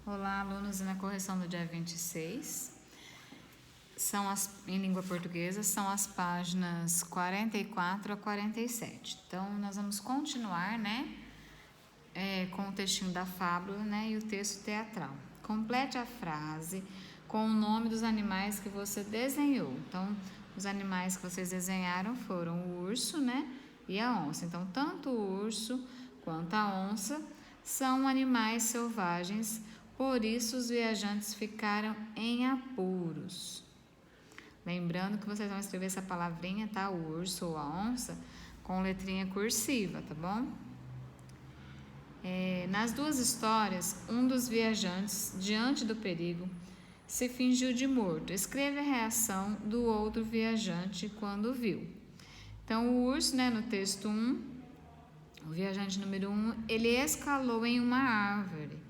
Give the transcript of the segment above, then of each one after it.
Olá, alunos, na correção do dia 26, em língua portuguesa, são as páginas 44 a 47. Então, nós vamos continuar, com o textinho da fábula, e o texto teatral. Complete a frase com o nome dos animais que você desenhou. Então, os animais que vocês desenharam foram o urso, e a onça. Então, tanto o urso quanto a onça são animais selvagens. Por isso, os viajantes ficaram em apuros. Lembrando que vocês vão escrever essa palavrinha, tá? O urso ou a onça, com letrinha cursiva, tá bom? Nas duas histórias, um dos viajantes, diante do perigo, se fingiu de morto. Escreve a reação do outro viajante quando viu. Então, o urso, no texto 1, o viajante número 1, ele escalou em uma árvore.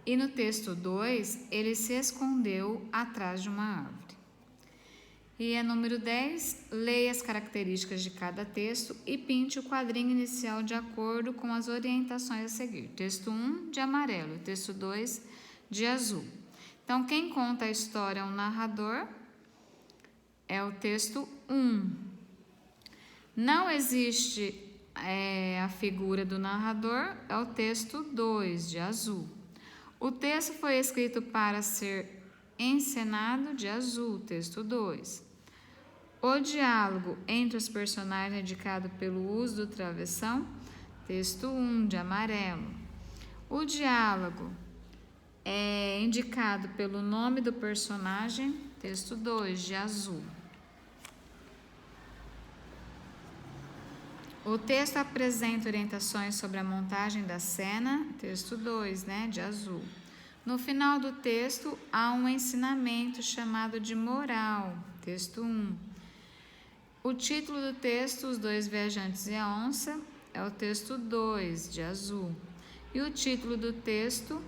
E no texto 2, ele se escondeu atrás de uma árvore. E a número 10, leia as características de cada texto e pinte o quadrinho inicial de acordo com as orientações a seguir. Texto 1, de amarelo, texto 2, de azul. Então, quem conta a história é o narrador, é o texto 1. Não existe a figura do narrador, é o texto 2, de azul. O texto foi escrito para ser encenado, de azul, texto 2. O diálogo entre os personagens é indicado pelo uso do travessão, texto 1, de amarelo. O diálogo é indicado pelo nome do personagem, texto 2, de azul. O texto apresenta orientações sobre a montagem da cena, texto 2, de azul. No final do texto, há um ensinamento chamado de moral, texto 1. O título do texto, Os Dois Viajantes e a Onça, é o texto 2, de azul. E o título do texto,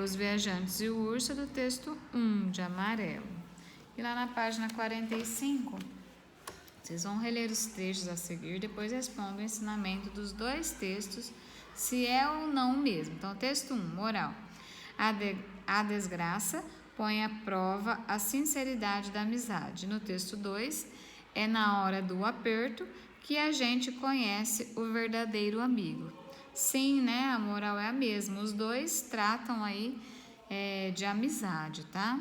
Os Viajantes e o Urso, é do texto 1, de amarelo. E lá na página 45... vocês vão reler os trechos a seguir, depois respondam o ensinamento dos dois textos, se é ou não o mesmo. Então, texto 1, moral. A desgraça põe à prova a sinceridade da amizade. No texto 2, é na hora do aperto que a gente conhece o verdadeiro amigo. Sim, a moral é a mesma. Os dois tratam aí de amizade, tá?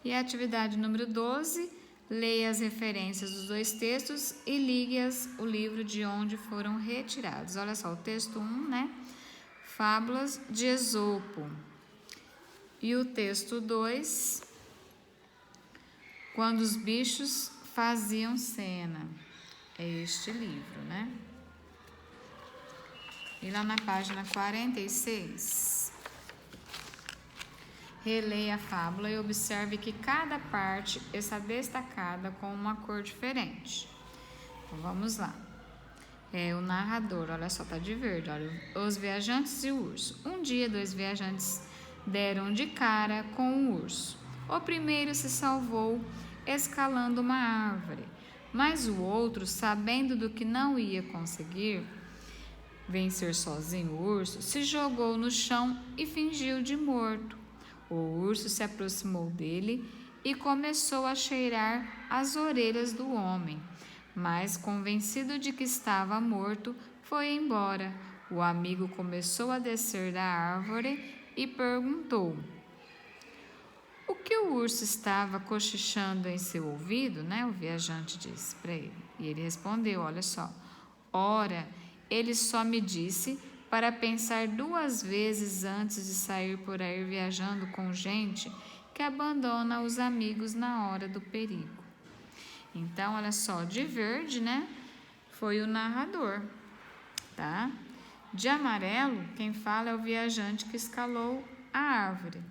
E a atividade número 12... leia as referências dos dois textos e ligue-as ao livro de onde foram retirados. Olha só, o texto 1, Fábulas de Esopo. E o texto 2, Quando os bichos faziam cena. É este livro, E lá na página 46... releia a fábula e observe que cada parte está destacada com uma cor diferente. Então, vamos lá. O narrador, olha só, tá de verde. Olha, os viajantes e o urso. Um dia, dois viajantes deram de cara com o urso. O primeiro se salvou escalando uma árvore, mas o outro, sabendo do que não ia conseguir vencer sozinho o urso, se jogou no chão e fingiu de morto. O urso se aproximou dele e começou a cheirar as orelhas do homem, mas, convencido de que estava morto, foi embora. O amigo começou a descer da árvore e perguntou: o que o urso estava cochichando em seu ouvido? O viajante disse para ele. E ele respondeu: olha só, ora, ele só me disse para pensar 2 vezes antes de sair por aí viajando com gente que abandona os amigos na hora do perigo. Então, olha só, de verde, foi o narrador, tá? De amarelo, quem fala é o viajante que escalou a árvore.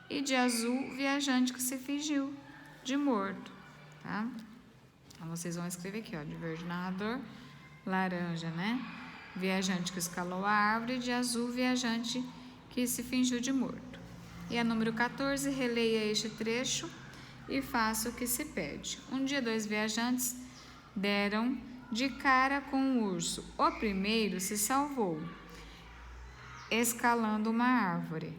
E de azul, o viajante que se fingiu de morto, tá? Então, vocês vão escrever aqui, de verde, narrador, laranja, viajante que escalou a árvore, de azul, viajante que se fingiu de morto. E a número 14, releia este trecho e faça o que se pede. Um dia, 2 viajantes deram de cara com o urso. O primeiro se salvou escalando uma árvore,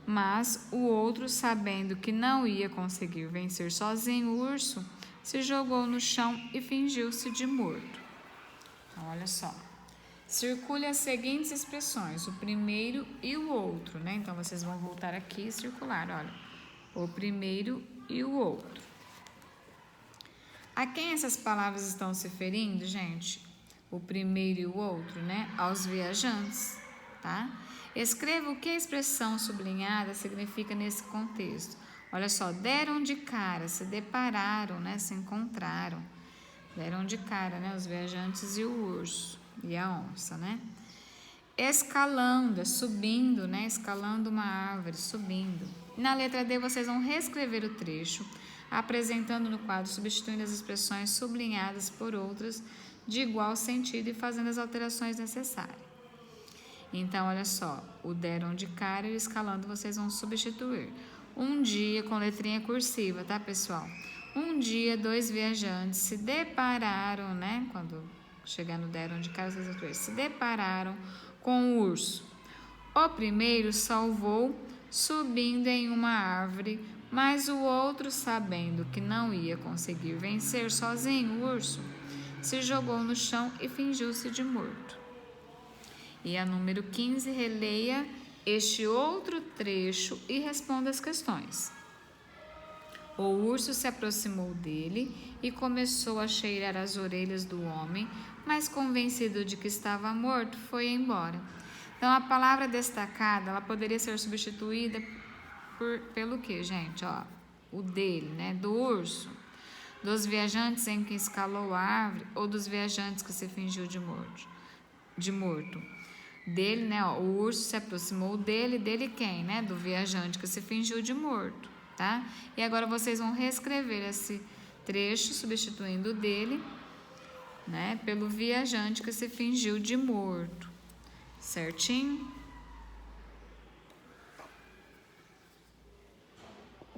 Mas o outro, sabendo que não ia conseguir vencer sozinho o urso, se jogou no chão e fingiu-se de morto. Então, olha só. Circule as seguintes expressões, o primeiro e o outro, né? Então, vocês vão voltar aqui e circular, olha. O primeiro e o outro. A quem essas palavras estão se referindo, gente? O primeiro e o outro, né? Aos viajantes, tá? Escreva o que a expressão sublinhada significa nesse contexto. Olha só, deram de cara, se depararam, né? Se encontraram. Deram de cara, né? Os viajantes e o urso e a onça, né? Escalando, é subindo, né? Escalando uma árvore, subindo. Na letra D, vocês vão reescrever o trecho, apresentando no quadro, substituindo as expressões sublinhadas por outras de igual sentido e fazendo as alterações necessárias. Então, olha só, o deram de cara e o escalando vocês vão substituir. Um dia, com letrinha cursiva, tá, pessoal? Um dia, dois viajantes se depararam, né? Quando chegar no deram de cara, vocês vão se depararam com o urso. O primeiro salvou subindo em uma árvore, mas o outro, sabendo que não ia conseguir vencer sozinho o urso, se jogou no chão e fingiu-se de morto. E a número 15, releia este outro trecho e responda as questões. O urso se aproximou dele e começou a cheirar as orelhas do homem, mas convencido de que estava morto, foi embora. Então, a palavra destacada, ela poderia ser substituída pelo que, gente? Ó, o dele, né? Do urso, dos viajantes em que escalou a árvore ou dos viajantes que se fingiu de morto. Dele, né? Ó, o urso se aproximou dele quem, né? Do viajante que se fingiu de morto, tá? E agora vocês vão reescrever esse trecho substituindo o dele, né? Pelo viajante que se fingiu de morto, certinho?